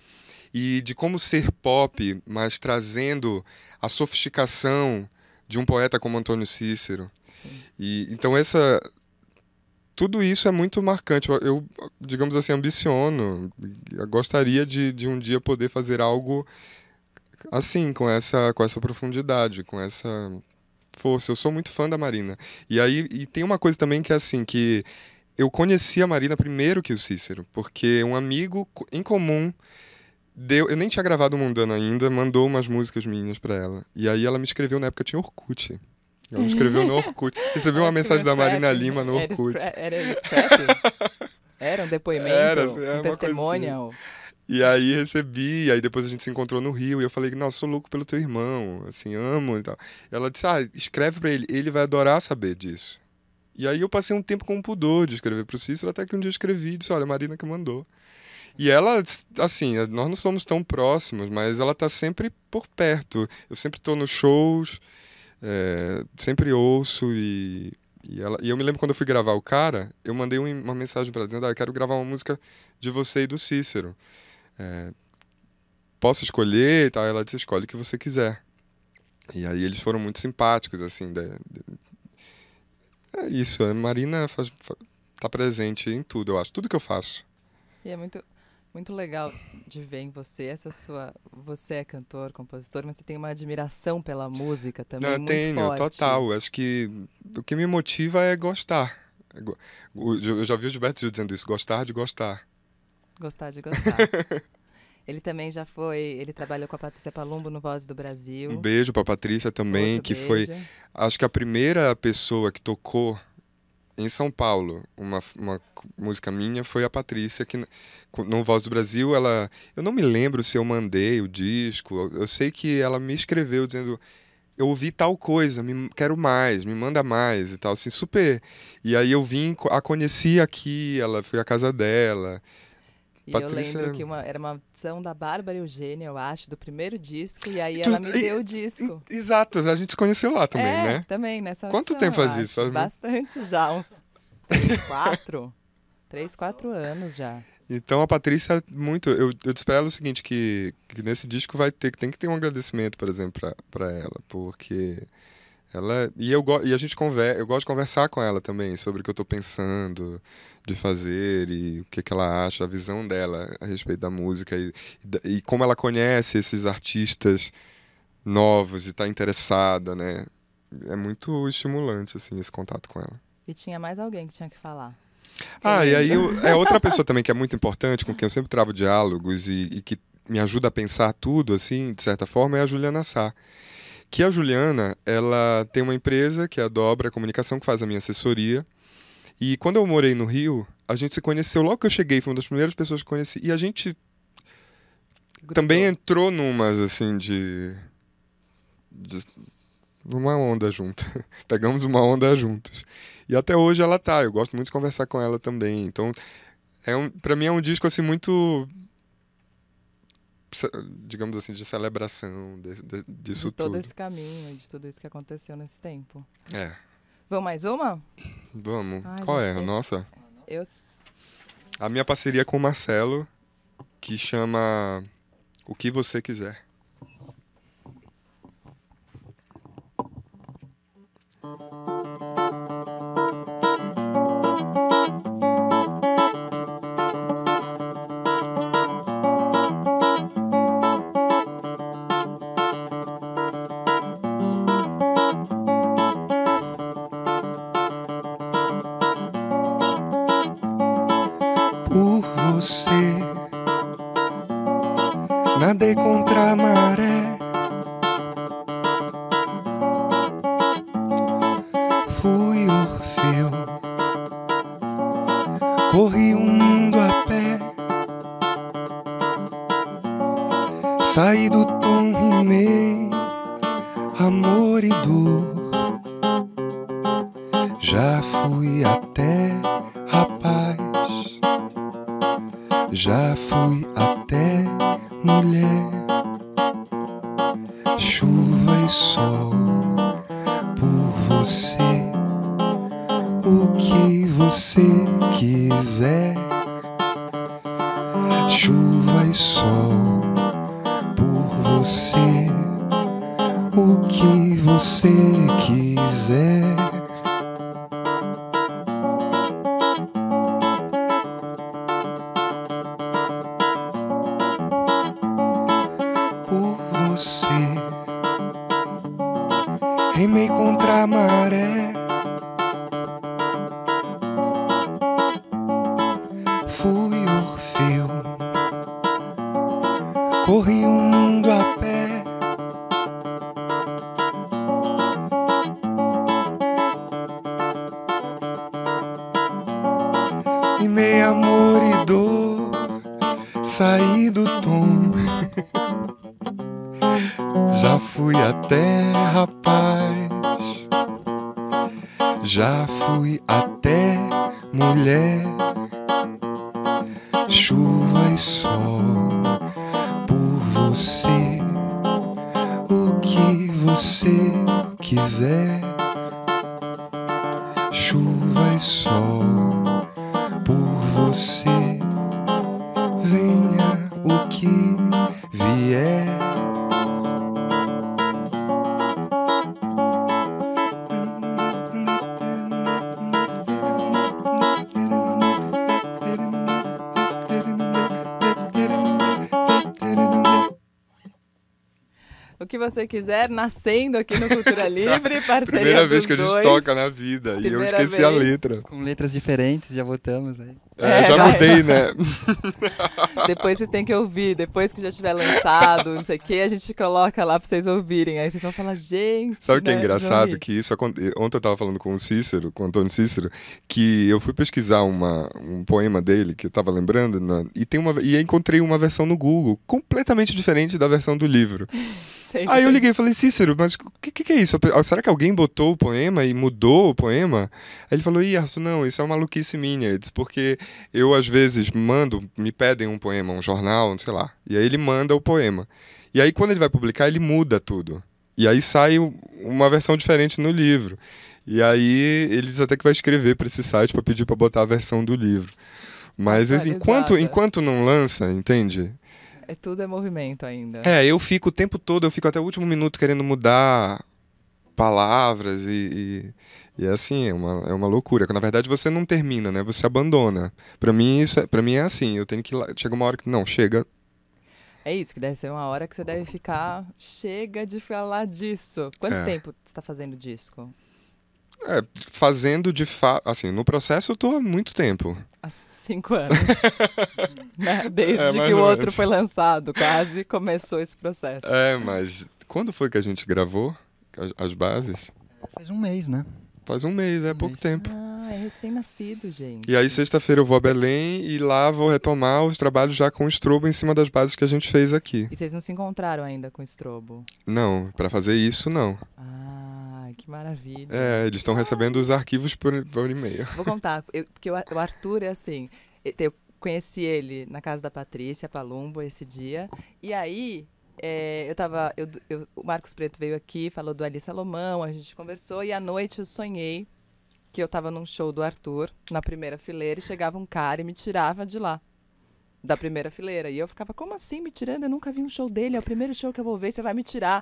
e de como ser pop, mas trazendo a sofisticação de um poeta como Antônio Cícero. E então tudo isso é muito marcante. Eu, digamos assim, ambiciono, eu gostaria de um dia poder fazer algo assim, com essa profundidade, com essa força. Eu sou muito fã da Marina. E tem uma coisa também que é assim, que eu conheci a Marina primeiro que o Cícero, porque um amigo em comum eu nem tinha gravado o Mundano ainda, mandou umas músicas minhas pra ela. E aí ela me escreveu, na época tinha Orkut. Ela me escreveu no Orkut. Recebi uma mensagem da Marina Lima no Orkut. Era scrap? Era um depoimento? Um testemunho? Assim. E aí recebi, e aí depois a gente se encontrou no Rio, e eu falei, nossa, sou louco pelo teu irmão, assim, amo e tal. Ela disse, escreve pra ele, ele vai adorar saber disso. E aí eu passei um tempo com pudor de escrever pro Cícero, até que um dia eu escrevi e disse, olha, a Marina que mandou. E ela, assim, nós não somos tão próximos, mas ela tá sempre por perto. Eu sempre tô nos shows, sempre ouço e eu me lembro quando eu fui gravar o Cara, eu mandei uma mensagem para ela dizendo, eu quero gravar uma música de você e do Cícero. Posso escolher e tal? Ela disse, escolhe o que você quiser. E aí eles foram muito simpáticos, assim. É isso, a Marina tá presente em tudo, eu acho, tudo que eu faço. E é muito legal de ver em você você é cantor, compositor, mas você tem uma admiração pela música também. Não, tenho, forte. Total. Acho que o que me motiva é gostar. Eu já vi o Gilberto Gil dizendo isso, gostar de gostar. Gostar de gostar. Ele também ele trabalhou com a Patrícia Palumbo no Voz do Brasil. Um beijo pra Patrícia também, Outro que beijo. Foi, acho que a primeira pessoa que tocou em São Paulo uma música minha foi a Patrícia, que no Voz do Brasil, eu não me lembro se eu mandei o disco, eu sei que ela me escreveu dizendo, eu ouvi tal coisa, quero mais, me manda mais e tal, assim, super. E aí eu a conheci aqui, ela foi à casa dela. E Patrícia... eu lembro que era uma edição da Bárbara Eugênia, eu acho, do primeiro disco, e aí ela me deu o disco. Exato, a gente se conheceu lá também, né? Também, nessa Quanto audição, tempo faz isso? Faz bastante já, uns 3, 4 anos já. Então a Patrícia, eu disse pra ela o seguinte, que nesse disco tem que ter um agradecimento, por exemplo, pra ela, porque ela... eu gosto de conversar com ela também sobre o que eu tô pensando de fazer e o que ela acha, a visão dela a respeito da música e como ela conhece esses artistas novos e tá interessada, né? É muito estimulante, assim, esse contato com ela. E tinha mais alguém que tinha que falar. E aí é outra pessoa também que é muito importante, com quem eu sempre travo diálogos e que me ajuda a pensar tudo, assim, de certa forma, é a Juliana Sá. Que a Juliana, ela tem uma empresa que é a Dobra Comunicação, que faz a minha assessoria. E quando eu morei no Rio, a gente se conheceu logo que eu cheguei, foi uma das primeiras pessoas que eu conheci. E a gente também entrou numas, assim, de uma onda junto. Pegamos uma onda juntos. E até hoje ela tá. Eu gosto muito de conversar com ela também. Então, pra mim é um disco, assim, muito, digamos assim, de celebração disso de todo tudo. esse caminho, de tudo isso que aconteceu nesse tempo. É. Vamos mais uma? Vamos. Ai, Qual gente, é? Nossa. A minha parceria com o Marcelo, que chama O Que Você Quiser. Por você, nadei contra a maré. Fui Orfeu, corri o mundo a pé. Saí do tom, rimei amor e dor. Já fui até rapaz, já fui até mulher. Chuva e sol, por você, o que você quiser. Chuva e sol, por você, o que você quiser. Por você, remei contra a maré. Fui Orfeu, corri o mundo a pé. Rimei amor e dor, saí do tom. Já fui até rapaz, já fui até mulher. Chuva e sol, por você, o que você quiser. Chuva e sol, por você, venha o que vier. O que você quiser, nascendo aqui no Cultura Livre, parceria Primeira vez dos que a gente dois. toca na vida. E eu Primeira esqueci a vez. letra. Com letras diferentes, já votamos aí. Já vai. mudei, né? Depois vocês têm que ouvir, depois que já tiver lançado, não sei o que, a gente coloca lá pra vocês ouvirem. Aí vocês vão falar, gente. Sabe o que é né, engraçado? Johnny? Que isso ontem eu tava falando com o Cícero, com o Antônio Cícero, que eu fui pesquisar um poema dele, que eu tava lembrando, e encontrei uma versão no Google, completamente diferente da versão do livro. Sempre, Aí eu sempre. liguei e falei, Cícero, mas o que é isso? Será que alguém botou o poema e mudou o poema? Aí ele falou, Arthur, não, isso é uma maluquice minha. Ele disse, porque eu às vezes me pedem um poema, um jornal, sei lá, e aí ele manda o poema. E aí quando ele vai publicar, ele muda tudo. E aí sai uma versão diferente no livro. E aí ele diz até que vai escrever para esse site para pedir para botar a versão do livro. Mas assim, enquanto não lança, entende? Tudo é movimento ainda. Eu fico o tempo todo, eu fico até o último minuto querendo mudar palavras e assim, é uma loucura. Que na verdade você não termina, né? Você abandona. Pra mim é assim, eu tenho que ir lá, chega uma hora que não, chega. É isso, que deve ser uma hora que você deve ficar... Chega de falar disso. Quanto tempo você está fazendo disco? Fazendo de fato... Assim, no processo eu tô há muito tempo. Há 5 anos. Né? Desde mais que o ou outro menos. foi lançado, quase começou esse processo. Mas quando foi que a gente gravou as bases? Faz um mês, né? Faz um mês, é pouco tempo. É recém-nascido, gente. E aí, sexta-feira eu vou a Belém e lá vou retomar os trabalhos já com o Strobo em cima das bases que a gente fez aqui. E vocês não se encontraram ainda com o Strobo? Não, pra fazer isso, não. Que maravilha. Eles estão recebendo os arquivos por e-mail. Vou contar, porque o Arthur é assim, eu conheci ele na casa da Patrícia Palumbo esse dia, e aí o Marcos Preto veio aqui, falou do Ali Salomão, a gente conversou, e à noite eu sonhei que eu estava num show do Arthur, na primeira fileira, e chegava um cara e me tirava de lá, da primeira fileira. E eu ficava, como assim me tirando? Eu nunca vi um show dele, é o primeiro show que eu vou ver, você vai me tirar.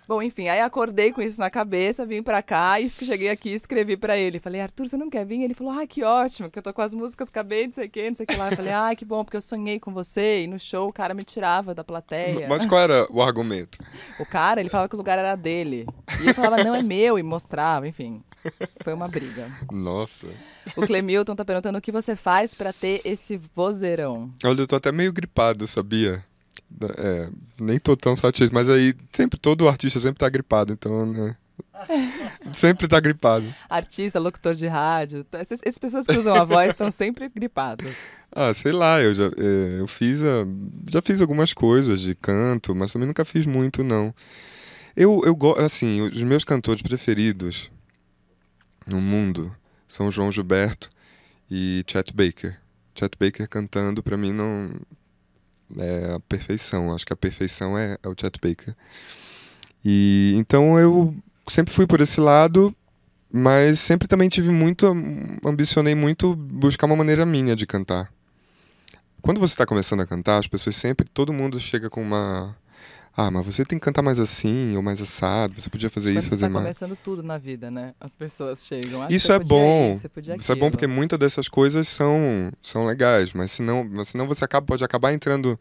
Bom, enfim, aí acordei com isso na cabeça, vim pra cá e cheguei aqui e escrevi pra ele. Falei, Arthur, você não quer vir? Ele falou, que ótimo, que eu tô com as músicas, acabei, não sei o que lá. Eu falei, que bom, porque eu sonhei com você e no show o cara me tirava da plateia. Mas qual era o argumento? O cara, ele falava que o lugar era dele. E eu falava, não, é meu, e mostrava, enfim. Foi uma briga. Nossa. O Clemilton tá perguntando o que você faz pra ter esse vozeirão. Olha, eu tô até meio gripado, sabia? Nem tô tão satisfeito, mas aí todo artista sempre tá gripado, então, né? Sempre tá gripado. Artista, locutor de rádio, essas pessoas que usam a voz estão sempre gripadas. Sei lá, eu já fiz algumas coisas de canto, mas também nunca fiz muito, não. Eu gosto, assim, os meus cantores preferidos no mundo são João Gilberto e Chet Baker. Chet Baker cantando, pra mim, não é a perfeição. Acho que a perfeição é o Chet Baker. E então eu sempre fui por esse lado, mas sempre também ambicionei muito buscar uma maneira minha de cantar. Quando você está começando a cantar, as pessoas todo mundo chega com uma... mas você tem que cantar mais assim, ou mais assado, você podia fazer isso, fazer mais. Quando você tá começando tudo na vida, né? As pessoas chegam, isso é bom, isso é bom porque muitas dessas coisas são legais, mas senão você pode acabar entrando...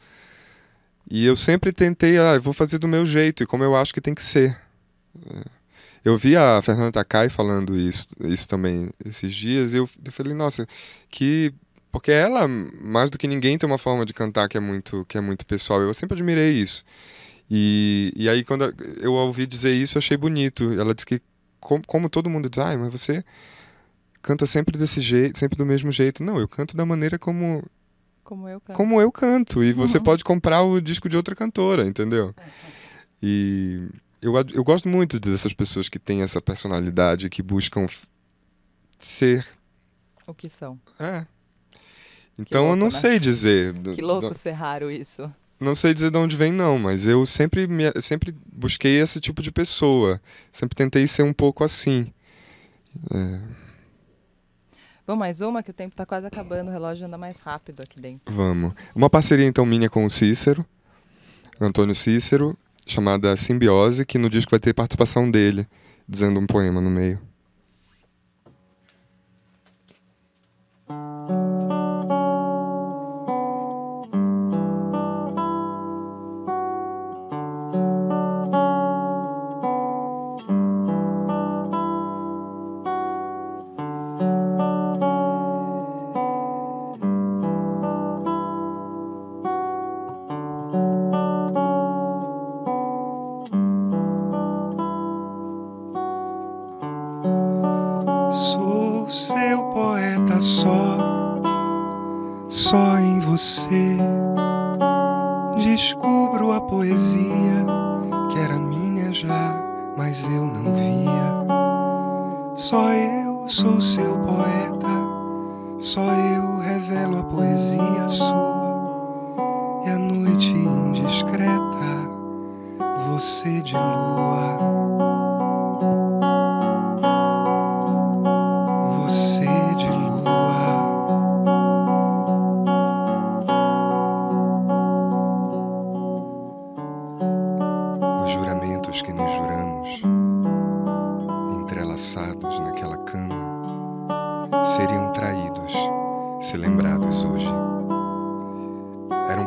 E eu sempre tentei, eu vou fazer do meu jeito, e como eu acho que tem que ser. Eu vi a Fernanda Takai falando isso também esses dias, e eu falei, nossa, porque ela, mais do que ninguém, tem uma forma de cantar que é muito pessoal. Eu sempre admirei isso. E aí, quando eu ouvi dizer isso, eu achei bonito. Ela disse que, como todo mundo diz, mas você canta sempre desse jeito, sempre do mesmo jeito. Não, eu canto da maneira como eu canto. E você pode comprar o disco de outra cantora, entendeu? E eu gosto muito dessas pessoas que têm essa personalidade, que buscam ser o que são. Então louco, eu não sei dizer. Que louco ser raro isso. Não sei dizer de onde vem, não, mas eu sempre busquei esse tipo de pessoa. Sempre tentei ser um pouco assim. Vamos mais uma, que o tempo tá quase acabando, o relógio anda mais rápido aqui dentro. Vamos. Uma parceria, então, minha com o Cícero, Antônio Cícero, chamada Simbiose, que no disco vai ter participação dele, dizendo um poema no meio. Sou seu poeta só em você descubro a poesia que era minha já, mas eu não via. Só eu sou seu poeta, só eu revelo a poesia sua. E a noite indiscreta, você de lua.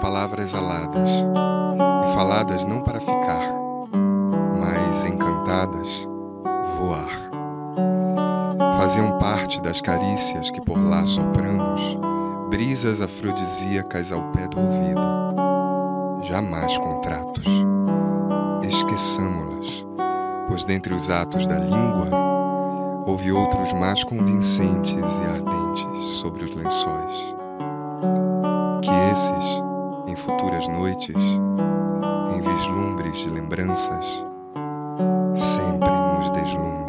palavras aladas e faladas não para ficar, mas encantadas, voar. Faziam parte das carícias que por lá sopramos, brisas afrodisíacas ao pé do ouvido. Jamais contratos. Esqueçamo-las, pois dentre os atos da língua houve outros mais convincentes e ardentes sobre os lençóis. Que esses, em futuras noites, em vislumbres de lembranças, sempre nos deslumbrem.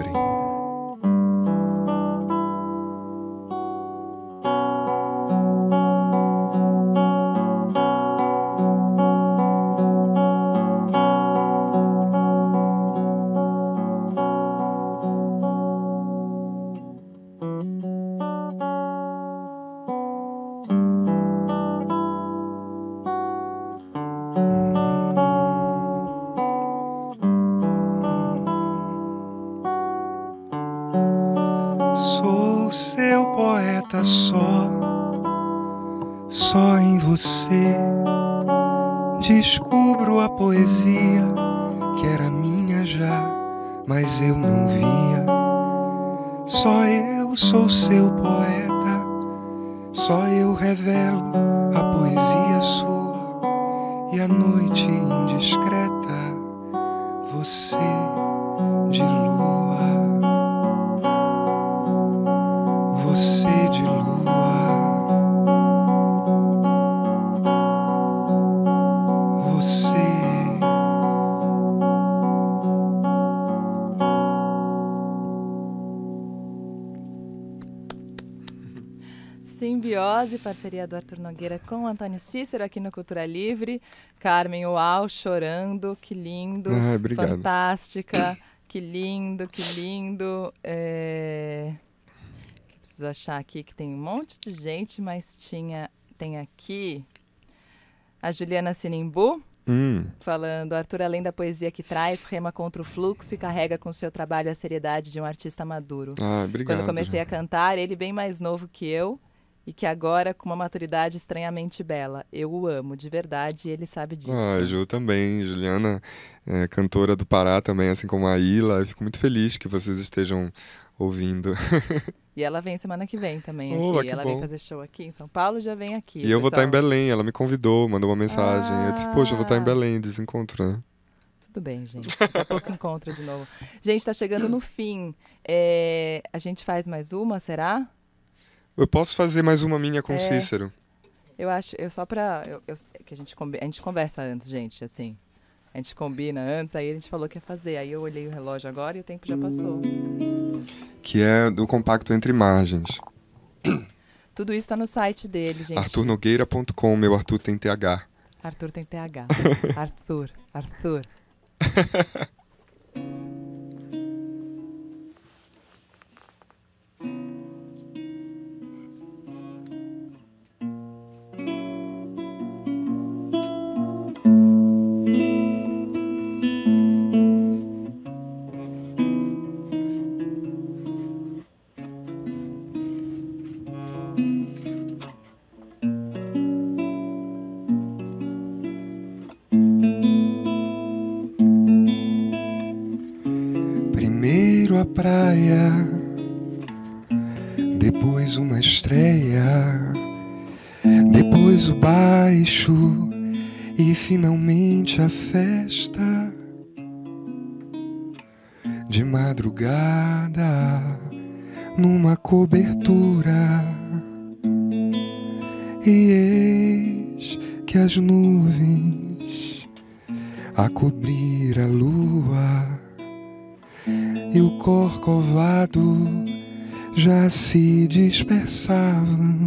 Sou seu poeta só em você descubro a poesia que era minha já, mas eu não via. Só eu sou seu poeta, só eu revelo a poesia sua e a noite indiscreta, você de lua. Você de lua, você. Simbiose, parceria do Arthur Nogueira com o Antônio Cícero aqui no Cultura Livre. Carmen Uau chorando, que lindo, Obrigado. fantástica, que lindo, que lindo. Preciso achar aqui que tem um monte de gente, mas tem aqui a Juliana Sinimbu falando: Arthur, além da poesia que traz, rema contra o fluxo e carrega com seu trabalho a seriedade de um artista maduro. Obrigado. Quando comecei a cantar, ele bem mais novo que eu e que agora com uma maturidade estranhamente bela. Eu o amo, de verdade, e ele sabe disso. Ju também, Juliana, cantora do Pará também, assim como a Ilha. Eu fico muito feliz que vocês estejam ouvindo. E ela vem semana que vem também aqui. Ela vem fazer show aqui em São Paulo, já vem aqui. E eu vou estar em Belém, ela me convidou, mandou uma mensagem. Eu disse, poxa, eu vou estar em Belém, desencontro, né? Tudo bem, gente. Daqui a pouco encontro de novo. Gente, tá chegando no fim. A gente faz mais uma, será? Eu posso fazer mais uma minha com Cícero. Eu acho, que a gente conversa antes, gente, assim. A gente combina antes, aí a gente falou que ia fazer. Aí eu olhei o relógio agora e o tempo já passou. Que é do Compacto Entre Margens. Tudo isso tá no site dele, gente. arturnogueira.com, meu Arthur tem TH. Arthur tem TH. Arthur. Primeiro a praia, depois uma estreia, depois o baixo e finalmente a festa. De madrugada, numa cobertura, e eis que as nuvens a cobrir a lua e o corcovado já se dispersavam,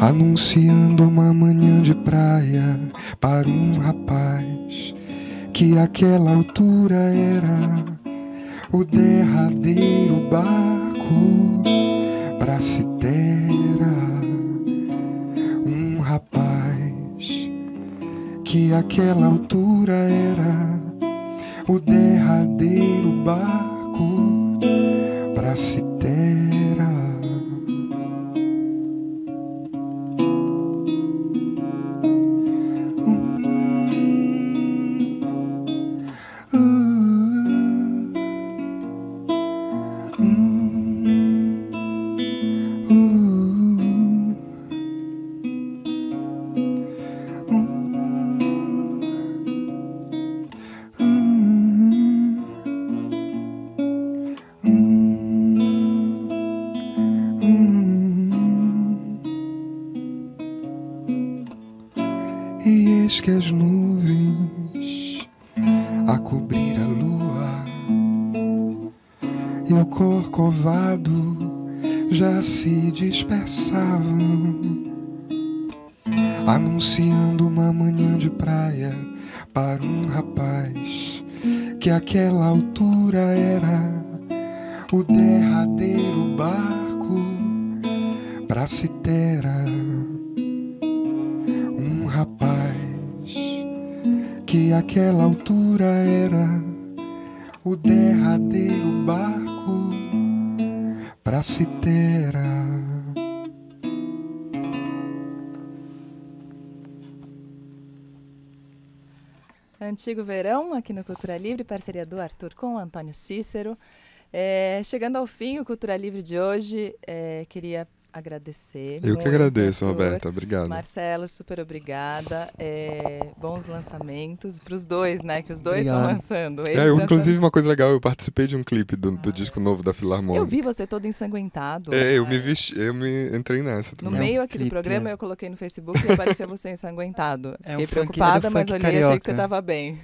anunciando uma manhã de praia para um rapaz que àquela altura era o derradeiro barco pra Citera. Um rapaz que àquela altura era o derradeiro barco pra Citera. que as nuvens a cobrir a lua e o corcovado já se dispersavam, anunciando uma manhã de praia para um rapaz que àquela altura era o derradeiro barco pra Citera. Um rapaz que àquela altura era o derradeiro barco pra Citera. Antigo Verão, aqui no Cultura Livre, parceria do Arthur com o Antônio Cícero. Chegando ao fim, o Cultura Livre de hoje, queria agradecer. Eu que agradeço, Roberta. Obrigado. Marcelo, super obrigada. Bons lançamentos para os dois, né? Que os dois estão Obrigado. lançando. Inclusive, uma coisa legal, eu participei de um clipe do disco novo da Filarmônica. Eu vi você todo ensanguentado. Eu me entrei nessa No também. meio aquele clipe, programa, eu coloquei no Facebook e apareceu você ensanguentado. É Fiquei um funkeiro preocupada, do mas funk olhei e achei que você carioca. estava bem.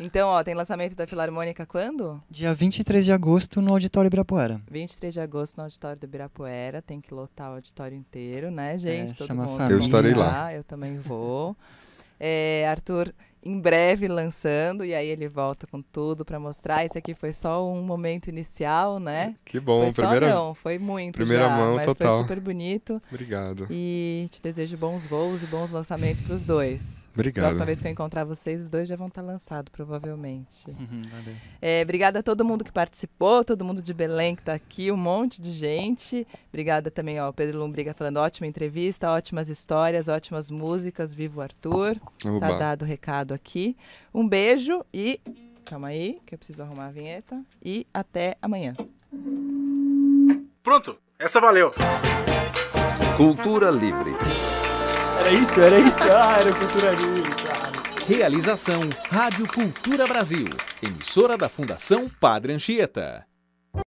Então, tem lançamento da Filarmônica quando? Dia 23 de agosto no Auditório Ibirapuera. 23 de agosto no Auditório do Ibirapuera. Tem que lotar o auditório inteiro, né, gente? Todo chama a mundo. família. Eu estarei lá. Eu também vou. Arthur, em breve lançando, e aí ele volta com tudo pra mostrar. Esse aqui foi só um momento inicial, né? Que bom, Foi primeira. só não, foi muito primeira já, mão mas total. foi super bonito. Obrigado. E te desejo bons voos e bons lançamentos pros dois. Obrigado. Próxima vez que eu encontrar vocês, os dois já vão estar lançados, provavelmente. Valeu. Obrigada a todo mundo que participou, todo mundo de Belém que está aqui, um monte de gente. Obrigada também ao Pedro Lombriga falando ótima entrevista, ótimas histórias, ótimas músicas. Viva o Arthur. Oba. Tá dado o recado aqui. Um beijo e... Calma aí, que eu preciso arrumar a vinheta. E até amanhã. Pronto, essa valeu. Cultura Livre. Era isso. Era o Cultura Livre, claro. Realização Rádio Cultura Brasil, emissora da Fundação Padre Anchieta.